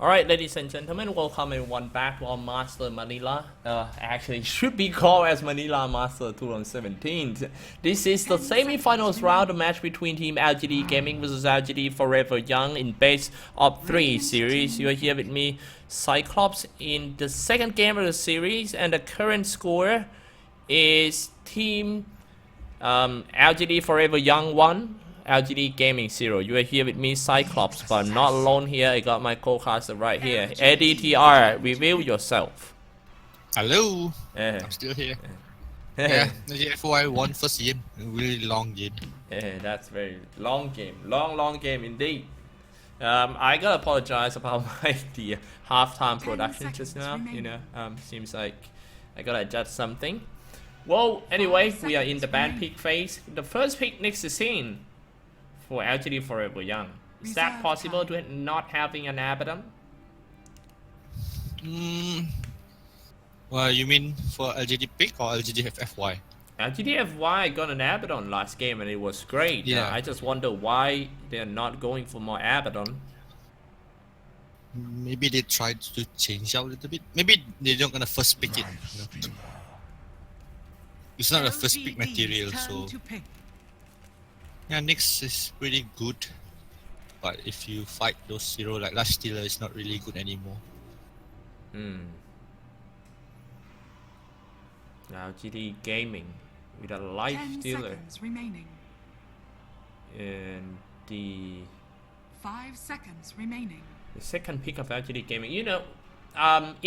Alright, ladies and gentlemen, welcome everyone back to our Master Manila. Actually, should be called as Manila Master 2017. This is the semi-finals round, a match between Team LGD Gaming versus LGD.Forever Young in best of 3 series. You're here with me, Cyclops, in the second game of the series, and the current score is Team LGD.Forever Young 1. LGD Gaming 0. You are here with me, Cyclops, but I'm not alone here. I got my co-caster right here. ADTR, reveal yourself. Hello, I'm still here. Yeah, LFY won first game, a really long game. That's very long game. Long game indeed. I gotta apologize about the halftime production just now. Seems like I gotta adjust something. Well, anyway, we are in the band pick phase. The first pick next to scene for LGD.Forever Young. Is that possible to not having an Abaddon? Well, you mean for LGD pick or LGD.FY? LGD.FY got an Abaddon last game and it was great. Yeah. I just wonder why they're not going for more Abaddon. Maybe they tried to change out a little bit. Maybe they're not gonna first pick it. It's not a first pick material, so yeah, Nyx is pretty good, but if you fight those hero like Last Stealer, it's not really good anymore. LGD Gaming with a Life Stealer and the 5 seconds remaining. The second pick of LGD Gaming. In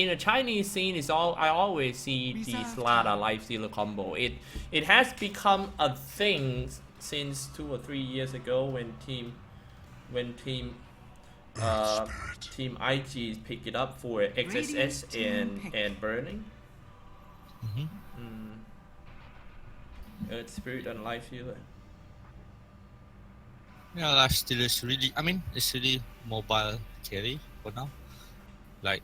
the Chinese scene, I always see the Slada Life Stealer combo. It has become a thing since 2 or 3 years ago when team IG picked it up for XSS and Burning. Earth Spirit and Life Stealer. Yeah, Life Stealer is really, it's really mobile carry for now. Like,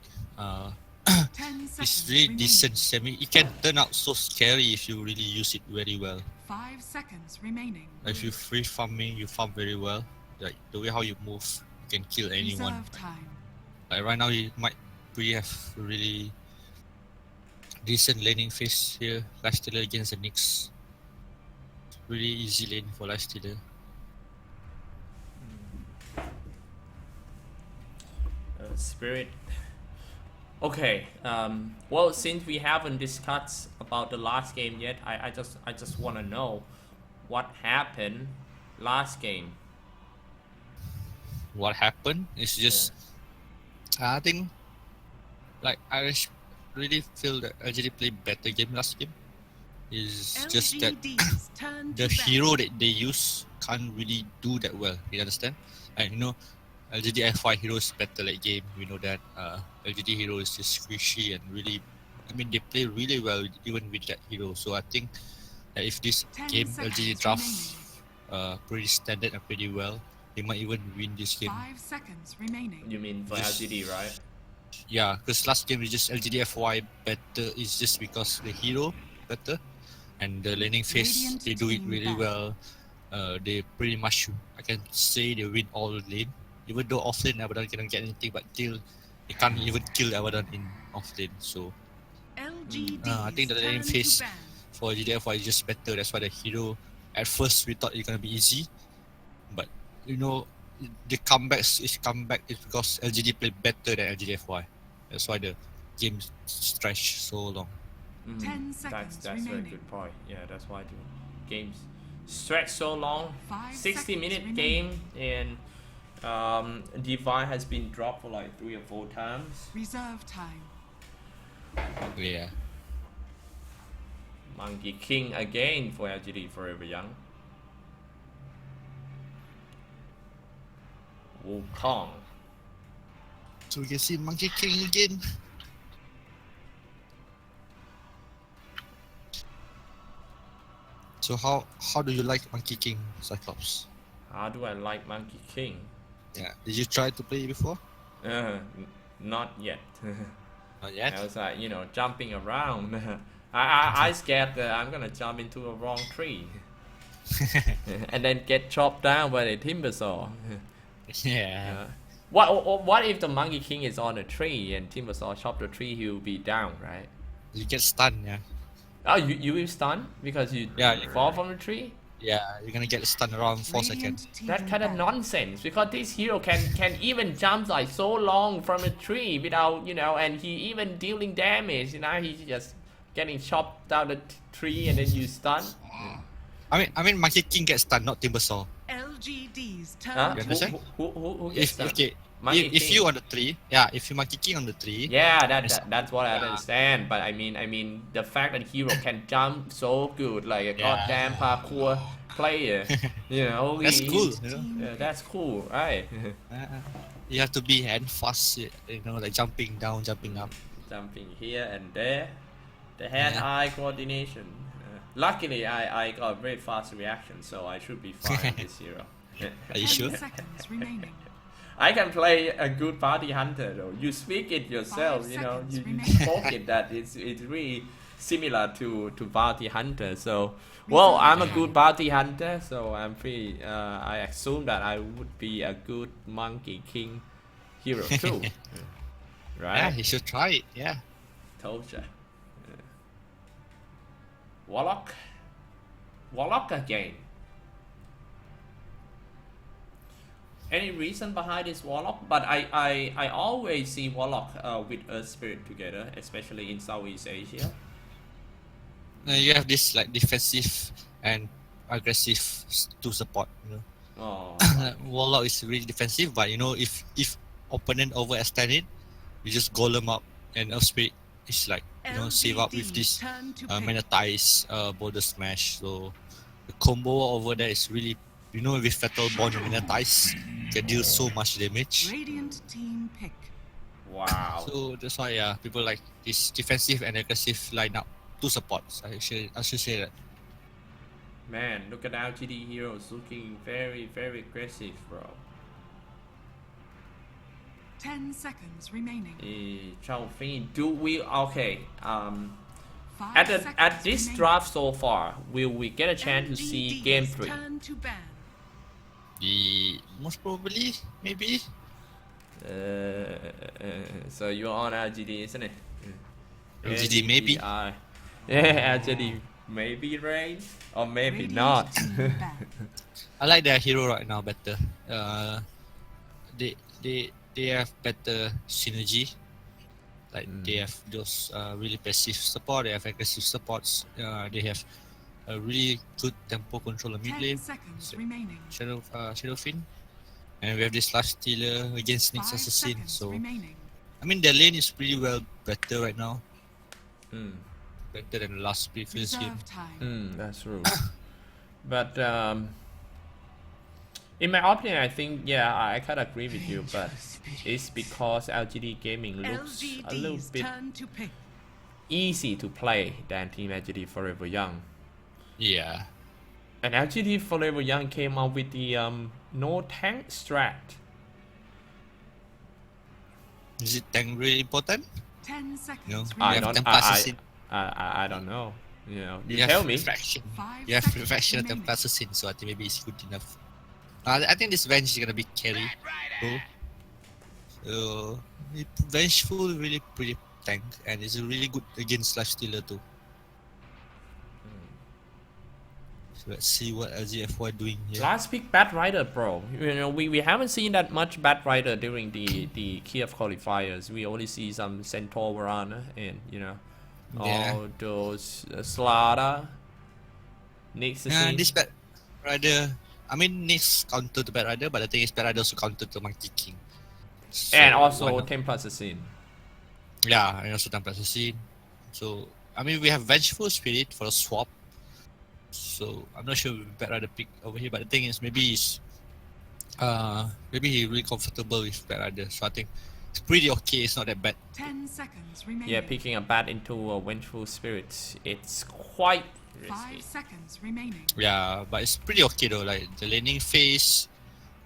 it's really decent semi. It can turn out so scary if you really use it very well. 5 seconds remaining. If you free farming, you farm very well. Like the way how you move, you can kill anyone. Like right now, you might have really decent laning phase here. Last Stealer against the Nyx. Really easy lane for Last Stealer. Spirit. Okay. Well, since we haven't discussed about the last game yet, I just want to know what happened last game. What happened? It's just I think like I really feel that LGD played better game last game. It's just that the hero that they use can't really do that well. You understand? And LGD.FY hero is better late game. We know that LGD hero is just squishy and really, they play really well even with that hero. So I think that if this game LGD draft pretty standard and pretty well, they might even win this game. 5 seconds remaining. You mean for LGD, right? Yeah, because last game is just LGD.FY better. It's just because the hero better and the laning phase they do it really well. They pretty much, I can say, they win all lane. Even though off lane Abaddon cannot get anything, but still they can't even kill Abaddon in off lane. So I think the laning phase for LGD.FY is just better. That's why the hero at first we thought it's gonna be easy, but the comeback is because LGD played better than LGD.FY. That's why the game stretched so long. 10 seconds that's a very good point. Yeah, that's why the games stretch so long. 60-minute game, and Divine has been dropped for like 3 or 4 times. Reserve time. Yeah. Monkey King again for LGD.Forever Young. Wukong. So we can see Monkey King again. So how do you like Monkey King, Cyclops? How do I like Monkey King? Yeah. Did you try to play before? Not yet. Not yet? I was like, jumping around. I scared that I'm gonna jump into a wrong tree. and then get chopped down by the timber saw. Yeah. What if the Monkey King is on a tree and Timbersaw chop the tree? He will be down, right? You get stunned, yeah. Oh, you will stun because you Yeah. fall from the tree. Yeah, you're gonna get stunned around 4 seconds. Radiant team That kind of ban. nonsense because this hero can even jump like so long from a tree without and he even dealing damage. He's just getting chopped down the tree and then you stun. I mean, Monkey King gets stunned, not Timbersaw. LGD's turn Huh? You to understand? Who gets If stunned? okay, Monkey if King. you on the tree, yeah, if you Monkey King on the tree, Yeah, Yes. that's what I Yeah. understand. But I mean the fact that hero can jump so good, like a Yeah. goddamn parkour player. That's cool. You know? team Yeah, that's cool, right? You have to be hand fast, like jumping down, jumping up. Jumping here and there. The hand-eye coordination. Luckily, I got very fast reaction, so I should be fine with this hero. Are you 10 sure? seconds remaining. I can play a good party hunter though. You speak it yourself, 5 you seconds you remaining. spoke it that it's really similar to bounty hunter. So well, I'm a good bounty hunter, so I'm pretty. I assume that I would be a good Monkey King hero too, Yeah, right? you should try it. Yeah. Told ya. Warlock again. Any reason behind this Warlock? But I always see Warlock with Earth Spirit together, especially in Southeast Asia. You have this like defensive and aggressive to support. Oh, Warlock is really defensive, but if opponent overextend it, you just golem up and Earth Spirit is like save up with this turn to Manatize border smash. So the combo over there is really with Fatal Bond and Manatize can deal so much damage. Radiant team pick. wow. So that's why people like this defensive and aggressive lineup. Two supports. I should say that. Man, look at LGD heroes looking very, very aggressive, bro. 10 seconds remaining. Chao-Fin, do we okay? 5 At seconds this remaining. draft so far, will we get a chance to see LGD's game 3? turn to ban. Most probably, maybe. So you're on LGD, isn't it? LGD maybe. Yeah, LGD maybe range or maybe Radiant not. team ban. I like their hero right now better. They have better synergy. Like they have those really passive support. They have aggressive supports. They have a really good tempo control mid 10 lane. seconds remaining. Shadowfin, and we have this last stealer against 5 Nyx Assassin. seconds So remaining. I mean their lane is pretty well better right now. Mm. Better than the last previous game. Reserve time. That's true. But in my opinion, I think I kind of agree with you. But it's because LGD gaming looks a little LGD's bit turn to pick. easy to play than Team LGD.Forever Young. Yeah. And LGD.Forever Young came out with the no tank strat. Is it tank really important? 10 seconds No. remaining. have Temple Assassin. I don't know. You have tell me. Refraction. 5 You have seconds Refraction of remaining. Temple Assassin, so I think maybe it's good enough. I think this Venge is gonna be carry. So Vengeful really pretty tank, and it's really good against Life Stealer too. So let's see what LGFY doing here. Last pick Bat Rider, bro. We haven't seen that much Bat Rider during the Kiev qualifiers. We only see some Centaur Varana and all those Slada, Nyx Assassin. This Bat Rider, I mean Nyx counter to Bat Rider, but the thing is Bat Rider also counter to Monkey King. So and why also not? Templar Assassin. Yeah, and also Temple Assassin. So I mean we have Vengeful Spirit for a swap. So I'm not sure if Bat Rider pick over here, but the thing is maybe he's really comfortable with Bat Rider. So I think it's pretty okay, it's not that bad. 10 seconds remaining. Yeah, picking a bat into a Vengeful Spirit, it's quite 5 risky. seconds remaining. Yeah, but it's pretty okay though. Like the laning phase,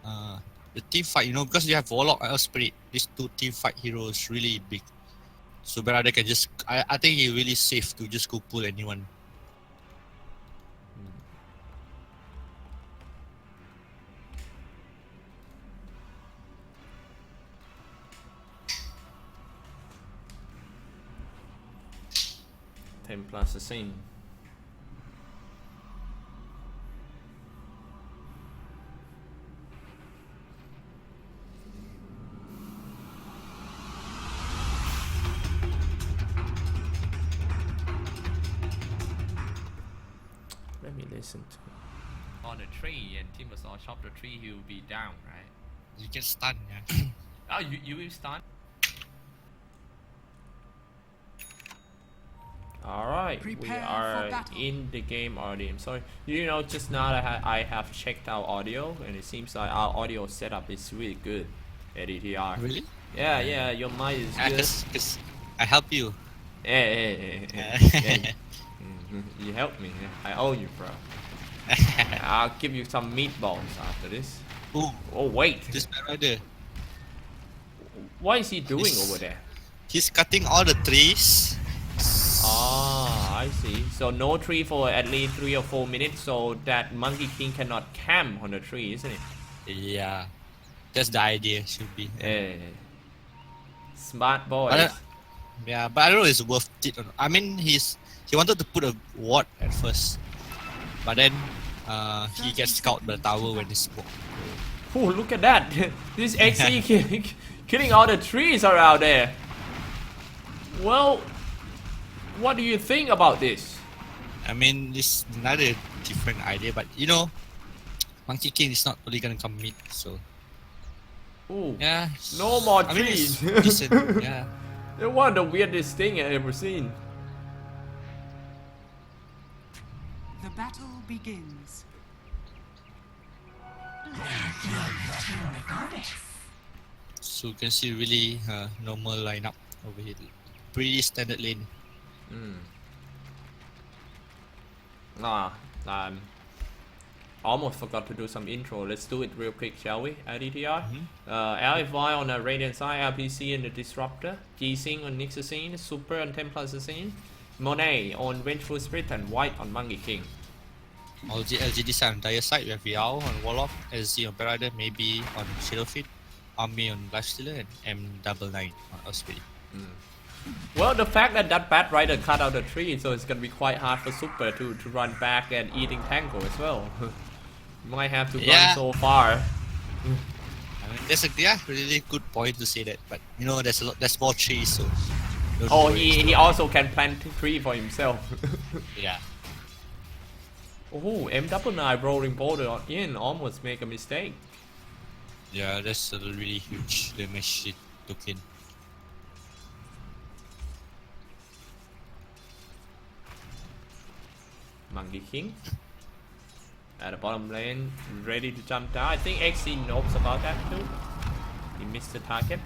the team fight, because you have Warlock and Earth Spirit, these two team fight heroes really big. So Bat Rider can just, I think he's really safe to just go pull anyone. Templar Assassin. Let me listen to. On a tree, and Tim was on chop the tree, he will be down, right? You get stunned, yeah. Oh, you will stun? Alright, we Prepare are for battle. in the game already. I'm sorry. You know, just now I have checked our audio, and it seems like our audio setup is really good at ETR. Really? Yeah, your mic is good. Because I help you. Yeah, you helped me. I owe you, bro. I'll give you some meatballs after this. Ooh, Oh, wait. this man right there. What is he doing He's- over there? He's cutting all the trees. Ah, I see. So no tree for at least 3 or 4 minutes, so that Monkey King cannot camp on the tree, isn't it? Yeah, that's the idea. Should be. Smart boy. But I don't know if it's worth it or not. I mean, he wanted to put a ward at first, but then he gets scout by the tower when he spoke. Oh, look at that! This XE killing all the trees around there. Well, what do you think about this? I mean, it's another different idea, but you know, Monkey King is not really gonna come mid, so Ooh, yeah. no more I mean, it's trees. decent, yeah. They're one of the weirdest thing I've ever seen. The battle begins. So you can see really normal lineup over here. Pretty standard lane. Almost forgot to do some intro. Let's do it real quick, shall we? LDTR. LFY on the Radiant side, LPC and the Disruptor, G-Sing on Nix Assassin, Super on Templar Assassin, Monet on Vengeful Spirit, and White on Monkey King. All the LGD side on Dire side, we have Viao on Warlock, SZ on Parada, maybe on Shadowfit, Army on Lifestealer, and M99 on Osprey. Well, the fact that Bat Rider cut out the tree, so it's gonna be quite hard for Super to run back and eating Tango as well. Might have to run so far. I mean, that's a really good point to say that, but you know, there's more trees, so. don't Oh, worry, he also can plant tree for himself. Yeah. Oh, M99 rolling boulder in almost make a mistake. Yeah, that's a really huge damage it took in. Monkey King at the bottom lane, ready to jump down. I think XC knows about that too. He missed the target.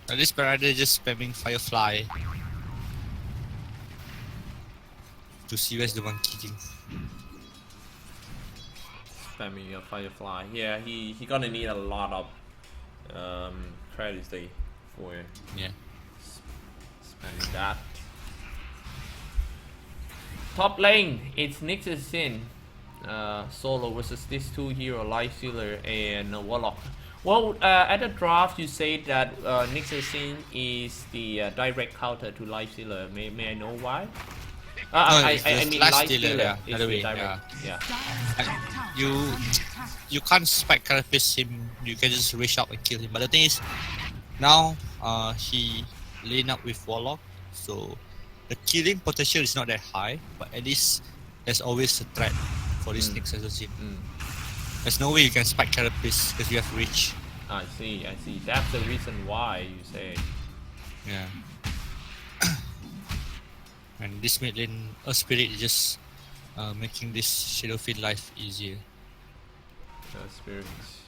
This Parada just spamming Firefly to see where's the Monkey King. Spamming a Firefly. Yeah, he gonna need a lot of credits day for Yeah. spamming that. Top lane, it's Nix Assassin. Solo versus these two hero, Lifestealer and Warlock. Well, at the draft you said that Nix Assassin is the direct counter to Lifestealer. May I know why? I mean Lifestealer is the direct. Yeah. You can't spike carapace him. You can just rush out and kill him. But the thing is, now he lane up with Warlock, so the killing potential is not that high. But at least there's always a threat for this Nix Assassin. There's no way you can spike carapace because you have reach. I see. That's the reason why you say. Yeah. And this mid lane, a spirit is just making this Shadowfield life easier. Spirits.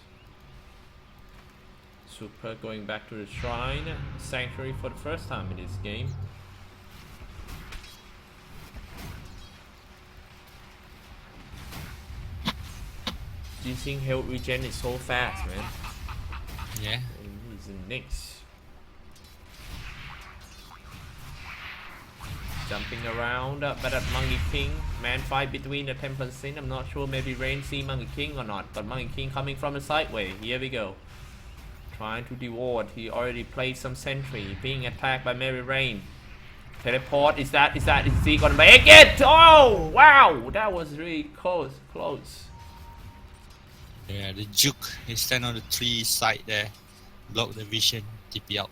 Super going back to the shrine. Sanctuary for the first time in this game. Using health regen is so fast, man. Yeah. And he's in Nyx. Jumping around, but that Monkey King, man fight between the Temple Sin. I'm not sure, maybe Rain see Monkey King or not, but Monkey King coming from the sideway. Here we go. trying to devote. He already played some sentry, being attacked by Mary Rain. Teleport, is he gonna make it? Oh, wow, that was really close. Yeah, the juke. He stand on the tree side there, block the vision, TP out.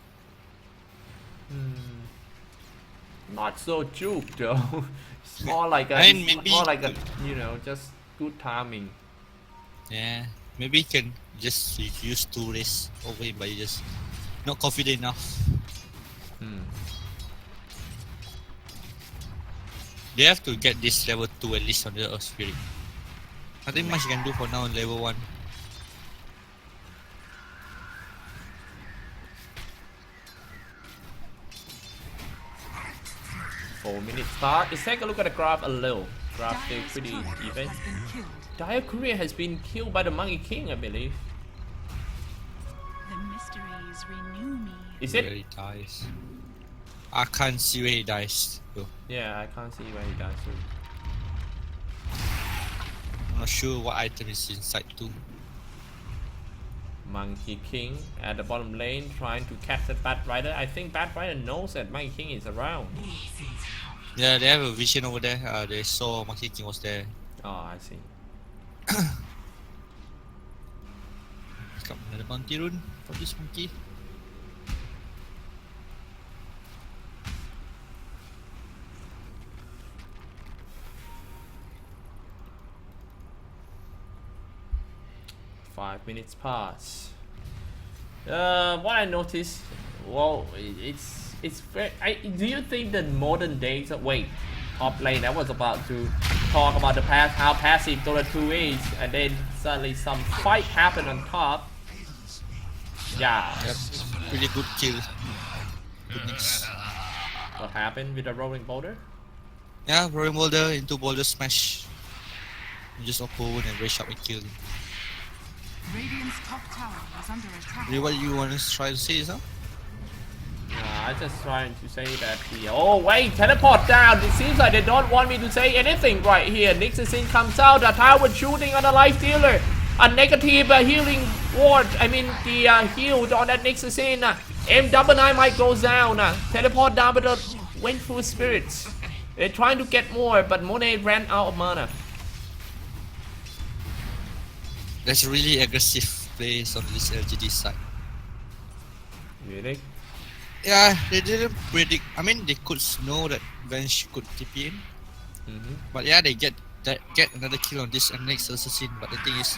Not so juke though. It's more like a, I mean, maybe you know, just good timing. Yeah, maybe you can just use 2 race over him, but you just not confident enough. They have to get this level 2 at least on the Earth Spirit. Nothing much you can do for now on level 1. Four-minute start. Let's take a look at the graph a little. Graph still pretty even. Dire Courier has been killed by the Monkey King, I believe. The mysteries renew me. Is Where it? he dies. I can't see where he dies though. Yeah, I can't see where he dies. I'm not sure what item is inside too. Monkey King at the bottom lane trying to catch the Bat Rider. I think Bat Rider knows that Monkey King is around. Yeah, they have a vision over there. They saw Monkey King was there. Oh, I see. Come another bounty rune for this monkey. 5 minutes pass. What I noticed, well, it's very. Do you think that modern days? Wait, top lane. I was about to talk about the past, how passive Dota 2 is, and then suddenly some fight happened on top. Yeah. Yep, pretty good kill. Good mix. What happened with the rolling boulder? Yeah, rolling boulder into boulder smash. You just open and rush up and kill him. Radiant's top tower is under attack. Really, what you want to try to say, huh? I just trying to say that the oh wait, teleport down. It seems like they don't want me to say anything right here. Nixon comes out, a tower shooting on a life dealer, a negative healing ward. I mean the heal on that Nixon. M99 might go down. Teleport down with the Vengeful Spirits. They're trying to get more, but Monet ran out of mana. That's really aggressive plays on this LGD side. Really? Yeah, they didn't predict. I mean, they could know that Venge could TP in. But yeah, they get another kill on this next assassin. But the thing is,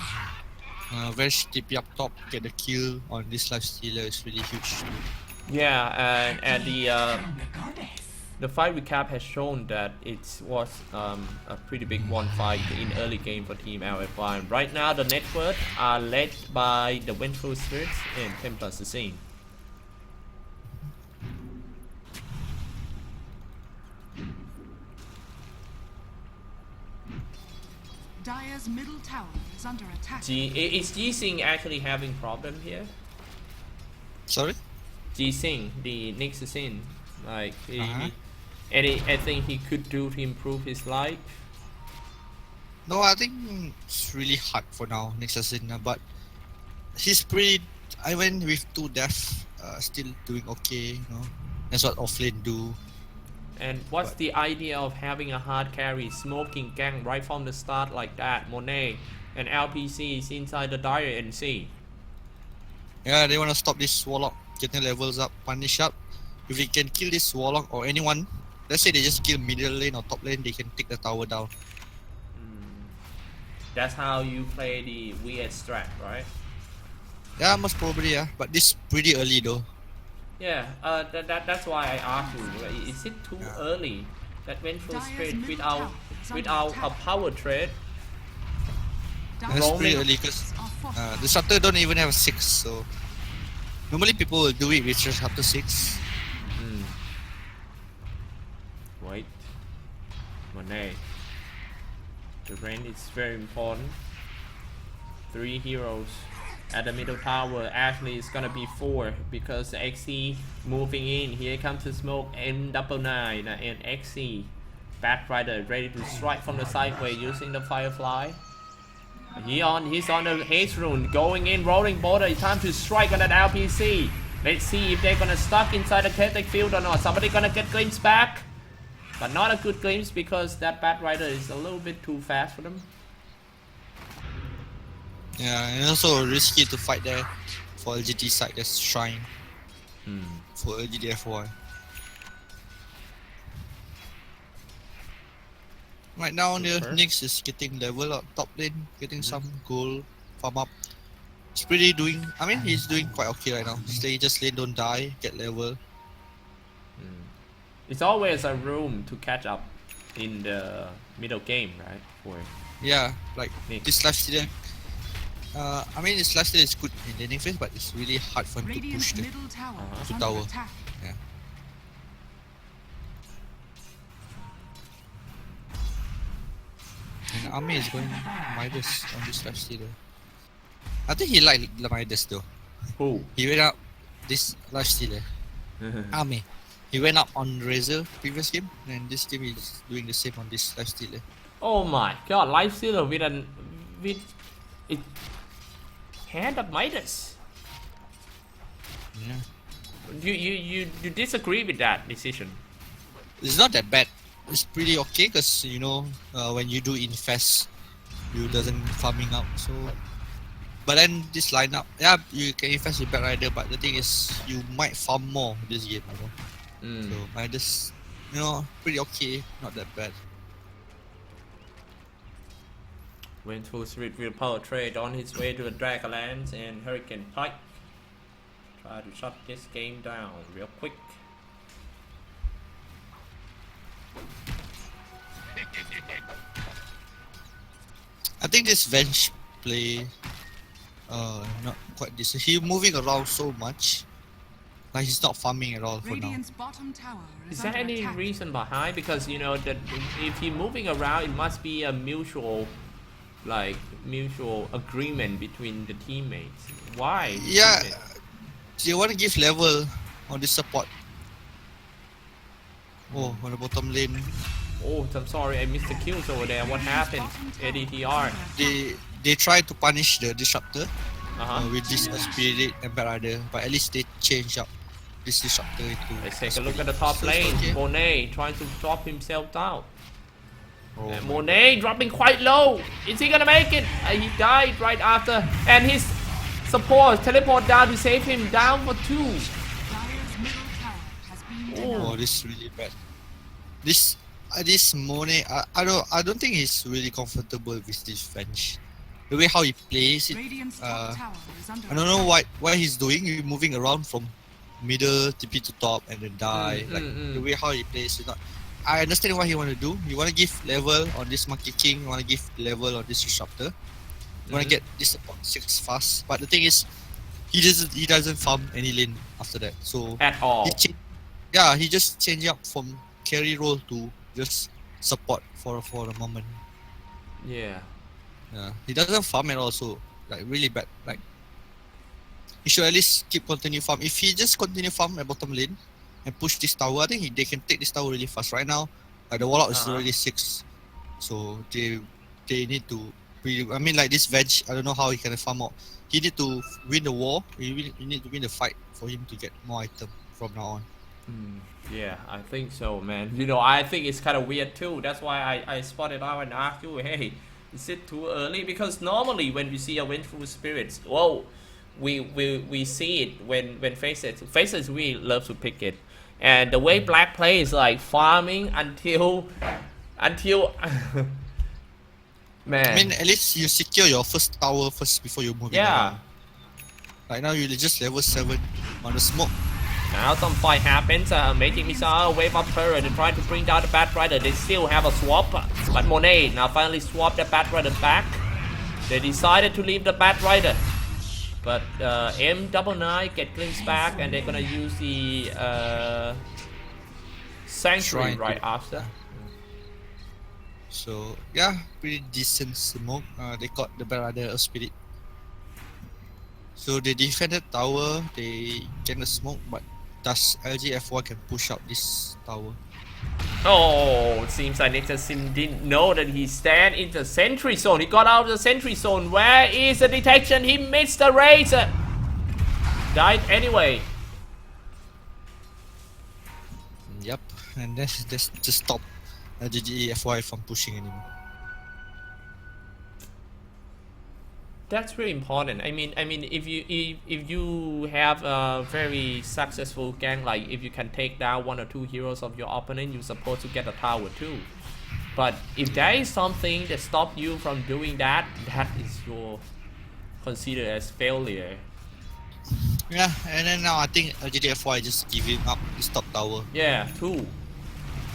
Venge TP up top, get the kill on this life stealer is really huge. Yeah, and the fight recap has shown that it was a pretty big one fight in early game for Team LFY. Right now, the network are led by the Vengeful Spirits and Templar Assassin. Dire's middle tower is under attack. Is G-Sing actually having problem here? Sorry? G-Sing, the next assassin, like anything he could do to improve his life? No, I think it's really hard for now, next assassin. But he's pretty. I went with 2 death, still doing okay. You know, that's what offlane do. And what's the idea of having a hard carry smoking gang right from the start like that? Monet and LPC is inside the Dire NC. Yeah, they want to stop this warlock, getting levels up, punish up. If we can kill this warlock or anyone, let's say they just kill middle lane or top lane, they can take the tower down. That's how you play the weird strat, right? Yeah, most probably, yeah. But this pretty early though. Yeah, that's why I asked you, like, is it too early that Vengeful Spirit without a power trade? That's pretty early because the Disruptor don't even have a 6, so normally people will do it with Disruptor 6. Wait, Monet. The range is very important. 3 heroes at the middle tower. Actually, it's gonna be 4 because the XC moving in. Here comes the smoke. M99 and XC. Bat Rider ready to strike from the sideway using the Firefly. He's on the haste rune, going in, rolling border. It's time to strike on that LPC. Let's see if they're gonna stuck inside the kinetic field or not. Somebody gonna get glimpse back, but not a good glimpse because that Bat Rider is a little bit too fast for them. Yeah, and also risky to fight there for LGD side. There's Shrine for LGD.Forever. Right now, the Nyx is getting level up top lane, getting some gold farm up. He's pretty doing. I mean, he's doing quite okay right now. Stay just lane, don't die, get level. It's always a room to catch up in the middle game, right? For Yeah, like Nyx. this lifesteal. I mean, this lifesteal is good in laning phase, but it's really hard for him to push Radiant's the middle tower is to under tower. attack. Yeah. And Army is going Midas on this lifesteal. I think he liked Midas though. Who? He went up this lifesteal. Army. He went up on Razor previous game, and this game he's doing the same on this lifesteal. Oh my god, life stealer with it hand of Midas. Yeah. You disagree with that decision? It's not that bad. It's pretty okay because you know when you do infest, you doesn't farming up. So, but then this lineup, yeah, you can infest with Bat Rider, but the thing is you might farm more this game. You know, so Midas, you know, pretty okay, not that bad. Vengeful Spirit will power trade on his way to the Dragonlance and Hurricane Pike. Try to shut this game down real quick. I think this Venge play, not quite decent. He's moving around so much, like he's not farming at all for now. Radiant's bottom tower Is is there under any attack. reason behind? Because you know that if he's moving around, it must be a mutual agreement between the teammates. Why? Yeah, you want to give level on this support. Oh, on the bottom lane, Oh, I'm sorry, I missed the kills over there. What happened? ADTR. they try to punish the disruptor Uh-huh. with this spirit and Bat Rider, but at least they change up this disruptor into. Let's take a look at the top So, lane. okay. Monet trying to drop himself down. Oh And my Monet dropping quite low. Is he gonna make it? He died right after. And his support teleport down to save him down for 2. Dire's middle tower has been Oh. denied. Oh, this is really bad. This Monet, I don't think he's really comfortable with this Venge. The way how he plays it, Radiant's top tower is under I don't know what he's doing. He's moving around from middle TP to top and then die. The way how he plays it, not. I understand what he want to do. You want to give level on this Monkey King. You want to give level on this Disruptor. You want to get this support 6 fast. But the thing is, he doesn't farm any lane after that. So At all. he just change up from carry role to just support for a moment. Yeah. Yeah, he doesn't farm at all, so like really bad. Like he should at least continue farm. If he just continue farm at bottom lane and push this tower, I think they can take this tower really fast. Right now, the Warlock is already 6, so they need to. I mean, like this Veg, I don't know how he can farm out. He need to win the war. He need to win the fight for him to get more item from now on. Yeah, I think so, man. You know, I think it's kind of weird too. That's why I spotted out and asked you, hey, is it too early? Because normally when we see a Vengeful Spirits, well, we see it when Faces we love to pick it, and the way Black plays like farming until man. I mean, at least you secure your first tower first before you move. Yeah. Right now you just level 7 on the smoke. Now some fight happens, Magic Missile, Wave Up Turret, they try to bring down the Bat Rider, they still have a swap, but Monet now finally swapped the Bat Rider back. They decided to leave the Bat Rider, but M99 get glimpse back and they're gonna use the Sanctuary Shrine. right after. So yeah, pretty decent smoke. They got the Barada Spirit. So they defended tower, they get the smoke, but does LGD.Forever can push out this tower? Oh, it seems like Nexus Sim didn't know that he stand in the sentry zone. He got out of the sentry zone. Where is the detection? He missed the race. Died anyway. Yep, and that's just stop LGD.Forever from pushing anymore. That's really important. I mean, if you have a very successful gang, like if you can take down 1 or 2 heroes of your opponent, you're supposed to get a tower too. But if there is something that stop you from doing that, that is your considered as failure. Yeah, and then now I think LGD.Forever just giving up this top tower. Yeah, too.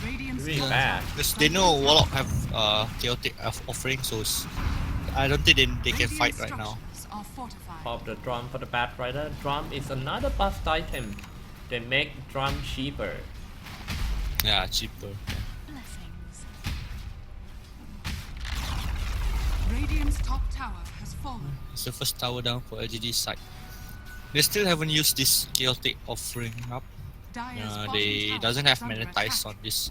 Radiant's Really top bad. tower Because they know Warlock have chaotic offering, so I don't think they can Radiant fight right now. structures are fortified. Pop the drum for the Bat Rider. Drum is another buffed item. They make drum cheaper. Yeah, cheaper. Blessings. Radiant's top tower has fallen. It's the first tower down for LGD side. They still haven't used this chaotic offering up. Dire's bottom They tower doesn't is have under monetize attack. on this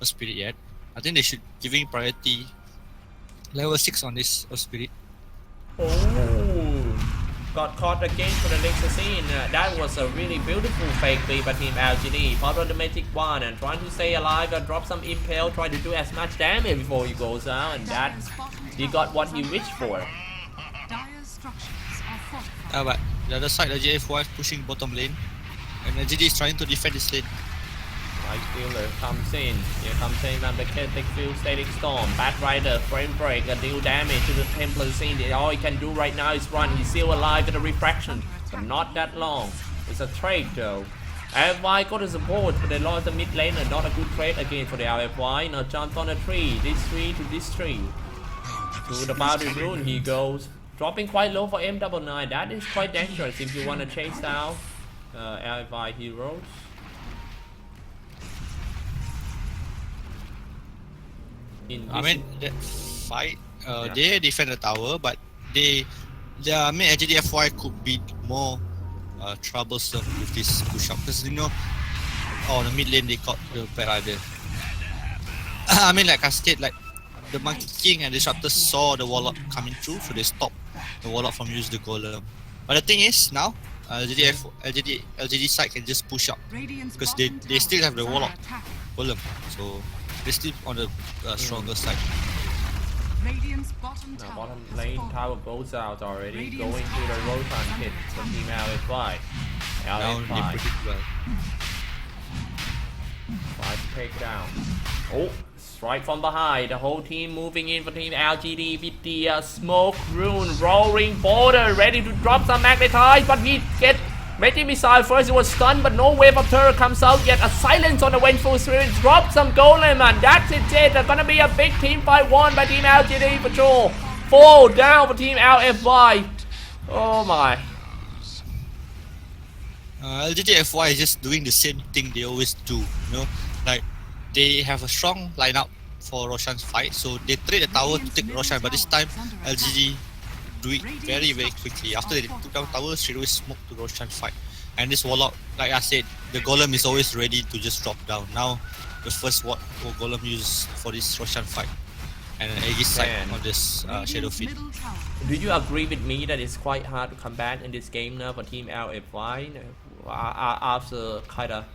spirit yet. I think they should giving priority level 6 on this spirit. Oh, got caught again for the next scene. That was a really beautiful fake play by Team LGD. Follow the magic one and trying to stay alive and drop some impale, try to do as much damage before he goes out, and that Dire's bottom he tower got what is he under wished attack. for. Dire's structures are fortified. But the other side, LGD.Forever is pushing bottom lane, and LGD is trying to defend this lane. Light Stealer comes in. Here comes in on the Kinetic Field Static Storm. Bat Rider, frame break, and deal damage to the Templar scene. All he can do right now is run. He's still alive with the refraction, but not that long. It's a trade though. LFY got the support, but they lost the mid lane and not a good trade again for the LFY. Now jumped on a tree. This tree to this tree. To the boundary rune he goes. Dropping quite low for M99. That is quite dangerous if you want to chase down LFY heroes. I mean, that fight, they defend the tower, but I mean, LGD.Forever could be more troublesome with this push up because the mid lane they got the Bat Rider. I mean, like I said, like the Monkey King and the Disruptor saw the Warlock coming through, so they stopped the Warlock from using the Golem. But the thing is, now LGD side can just push up Radiant's because bottom they still tower have the is under Warlock attack. Golem, so they're still on the stronger side. Radiant's bottom The tower bottom has lane fallen. tower goes out already, Radiant's going to the top tower Rotan is pit under from Team LFY. Now they LFY predict well. try to take down. Oh, strike from behind. The whole team moving in for Team LGD with the smoke rune roaring border, ready to drop some magnetize, but he get Magic Missile first. It was stunned, but no wave of terror comes out yet. A silence on the Vengeful Spirit. Drop some golem, and that's it. There's gonna be a big team fight won by Team LGD for sure. Fall down for Team LFY. Oh my. LGD.Forever is just doing the same thing they always do. Like they have a strong lineup for Roshan's fight, so they trade the tower to take Roshan. But this time, LGD do it very quickly. After they took down tower, straight away smoke to Roshan fight. And this Warlock, like I said, the Golem is always ready to just drop down. Now, the first Golem used for this Roshan fight, and an Aegis sight on this Shadow Radiant's Fit. middle tower Do you agree with me that it's quite hard to come back in this game now for Team LFY after kind of,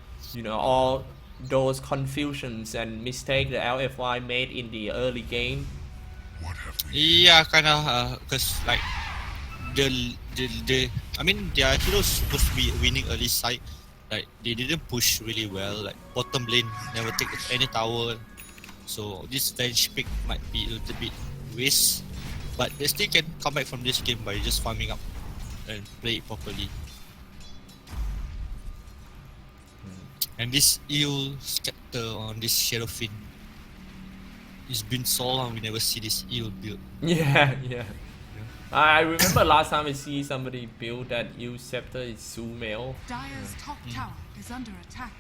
all those confusions and mistakes that LFY made in the early game? Yeah, kind of, because like I mean, their heroes supposed to be winning early side. Like they didn't push really well. Like bottom lane never take any tower, so this bench pick might be a little bit waste. But they still can come back from this game by just farming up and play it properly. And this eel scepter on this Shadow Fin. It's been so long we never see this eel build. Yeah. I remember last time I see somebody build that eel scepter is Sumail. Dire's top tower is under attack.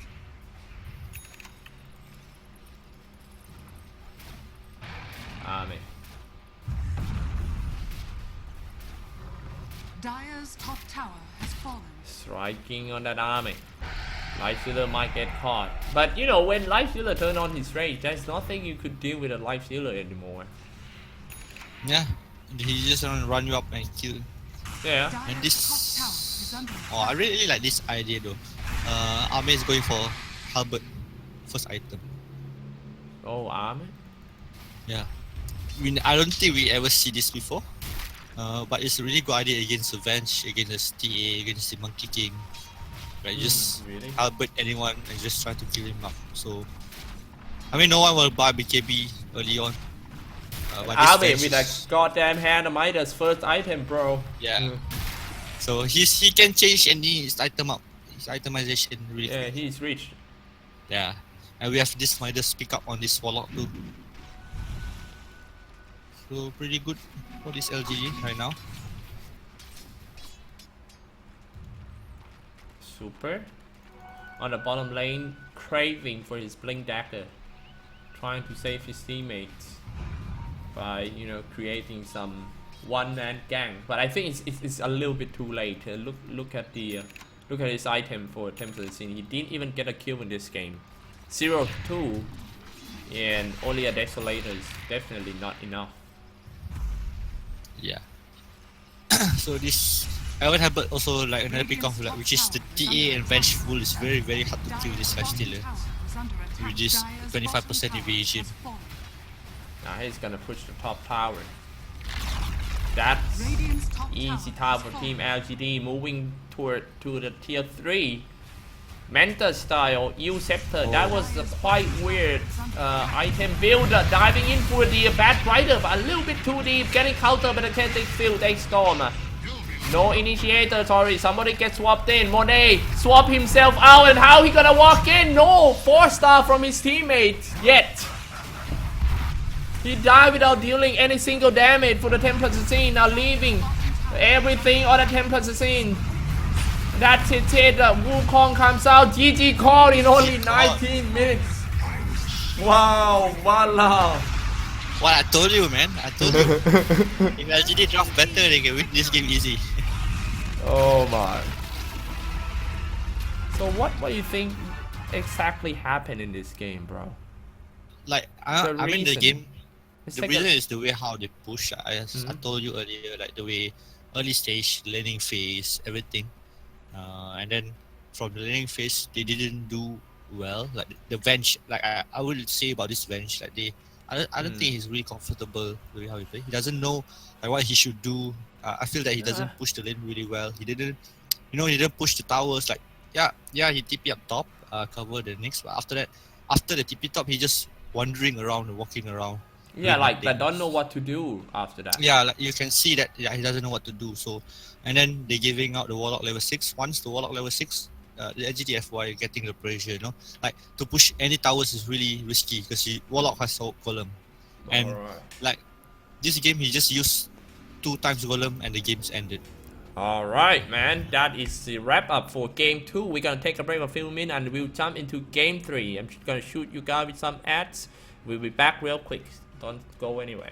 Army. Dire's top tower has fallen. Striking on that army. Life Stealer might get caught. But you know, when Life Stealer turn on his rage, there's nothing you could do with a Life Stealer anymore. Yeah, he just gonna run you up and kill. Yeah. And Dire's this, top tower is under oh, I really like this idea though. Army is going for halberd first item. Oh, armor? Yeah, I don't think we ever see this before. But it's a really good idea against the Venge, against the TA, against the Monkey King. Like just Really? halberd anyone and just try to kill him up. So, I mean, no one will buy BKB early on. But this Army Venge with a is- goddamn hand of Midas first item, bro. Yeah. So he can change any his item up, his itemization really Yeah, quick. he's rich. Yeah. And we have this Midas pick up on this Warlock too. So pretty good for this LGD right now. Super. On the bottom lane, craving for his Blink Dagger. Trying to save his teammates by, you know, creating some one-man gang. But I think it's a little bit too late. Look at his item for Templar Assassin. He didn't even get a kill in this game. 0-2, and only a Desolator is definitely not enough. Yeah. So this I would have but also like another pick off like, which is the TA and Vengeful is very hard to kill this Life Stealer. With this 25% evasion. Now he's gonna push the top tower. That's easy tower for Team LGD, moving to the tier 3. Mentor style, U Scepter. That was a quite weird item build. Diving in for the Bad Rider, but a little bit too deep. Getting countered by the Kinetic Field. They storm. No initiator, sorry. Somebody gets swapped in. Monet swap himself out, and how he gonna walk in? No! 4-star from his teammate. Yet. He died without dealing any single damage for the Templar Assassin. Now leaving everything on the Templar Assassin. That's it. Wukong comes out. GG call in only 19 minutes. Wow, voila. What I told you, man. I told you. If LGD draft better, they can win this game easy. Oh my. So what do you think exactly happened in this game, bro? Like The I mean the reason. game. It's The like reason is the way how they push. I Mhm. told you earlier, like the way early stage, learning phase, everything. And then from the learning phase, they didn't do well. Like the Venge, like I would say about this Venge, like I don't think he's really comfortable the way how he play. He doesn't know like what he should do. I feel that he doesn't push the lane really well. He didn't push the towers. Like he TP up top, cover the next. But after that, after the TP top, he just wandering around and walking around. yeah, doing like nothing. I don't know what to do after that. Yeah, like you can see that he doesn't know what to do. So, and then they giving out the Warlock level 6. Once the Warlock level 6, the LGD.Forever getting the pressure, like to push any towers is really risky because Warlock has Golem, and Alright. like this game he just used 2 times Golem and the game's ended. Alright, man. That is the wrap up for game 2. We're gonna take a break of a few minutes and we'll jump into game 3. I'm just gonna shoot you guys with some ads. We'll be back real quick. Don't go anywhere.